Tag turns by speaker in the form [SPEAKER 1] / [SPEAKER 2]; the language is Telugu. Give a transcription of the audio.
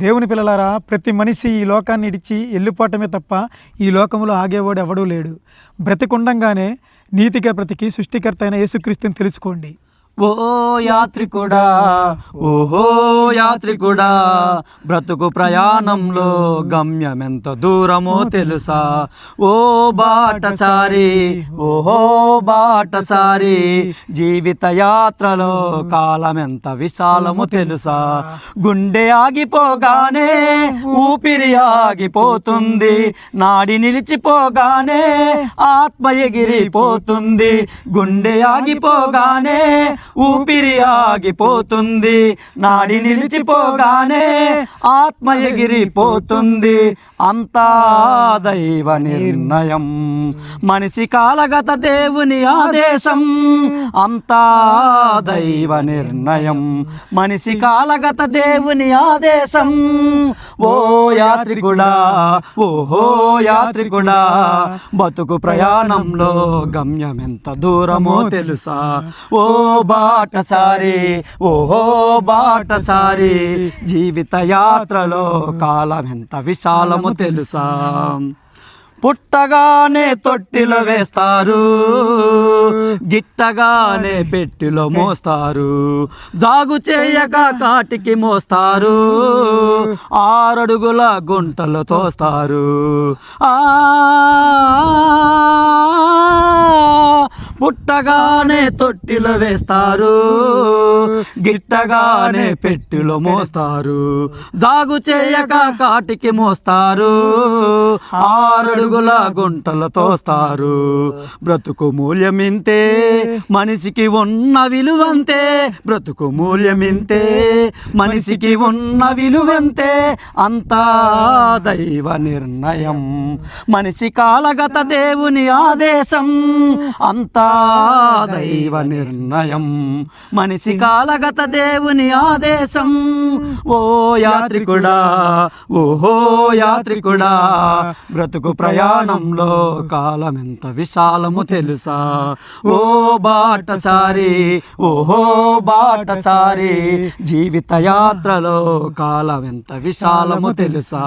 [SPEAKER 1] దేవుని పిల్లలారా, ప్రతి మనిషి ఈ లోకాన్ని ఇడిచి వెళ్ళిపోవటమే తప్ప ఈ లోకంలో ఆగేవాడు ఎవడూ లేడు. బ్రతికుండంగానే నీతిగా బ్రతికి సృష్టికర్త అయిన యేసుక్రీస్తుని తెలుసుకోండి.
[SPEAKER 2] ఓ యాత్రికుడా, ఓహో యాత్రికుడా, బ్రతుకు ప్రయాణంలో గమ్యమెంత దూరమో తెలుసా? ఓ బాటసారి, ఓహో బాటసారి, జీవిత యాత్రలో కాలమెంత విశాలమో తెలుసా? గుండె ఆగిపోగానే ఊపిరి ఆగిపోతుంది, నాడి నిలిచిపోగానే ఆత్మ ఎగిరిపోతుంది. గుండె ఆగిపోగానే ఊపిరి ఆగిపోతుంది, నాడి నిలిచిపోగానే ఆత్మ ఎగిరిపోతుంది. అంతా దైవ నిర్ణయం, మనిషి కాలగత దేవుని ఆదేశం. అంతా దైవ నిర్ణయం, మనిషి కాలగత దేవుని ఆదేశం. ఓ యాత్రికుడా, ఓహో యాత్రికుడా, బతుకు ప్రయాణంలో గమ్యం ఎంత దూరమో తెలుసా? ఓ బాటసారి, ఓహో బాటసారి, జీవిత యాత్రలో కాలం ఎంత విశాలము తెలుసా? పుట్టగానే తొట్టిలో వేస్తారు, గిట్టగానే పెట్టిలో మోస్తారు, జాగు చేయక కాటికి మోస్తారు, 6 అడుగుల గుంటలు తోస్తారు. పుట్టగానే తొట్టిలో వేస్తారు, గిట్టగానే పెట్టిలో మోస్తారు, జాగు చేయక కాటికి మోస్తారు, 6 అడుగుల గుంటలు తోస్తారు. బ్రతుకు మూల్యమింతే, మనిషికి ఉన్న విలువంతే. బ్రతుకు మూల్యమింతే, మనిషికి ఉన్న విలువంతే. అంతా దైవ నిర్ణయం, మనిషి కాలగత దేవుని ఆదేశం. అంతా దైవ నిర్ణయం, మనిషి కాలగత దేవుని ఆదేశం. ఓ యాత్రికుడా, ఓహో యాత్రికుడా, బ్రతుకు ప్రయాణంలో కాలం ఎంత విశాలము తెలుసా? ఓ బాటసారి, ఓహో బాటసారి, జీవిత యాత్రలో కాలం ఎంత విశాలము తెలుసా?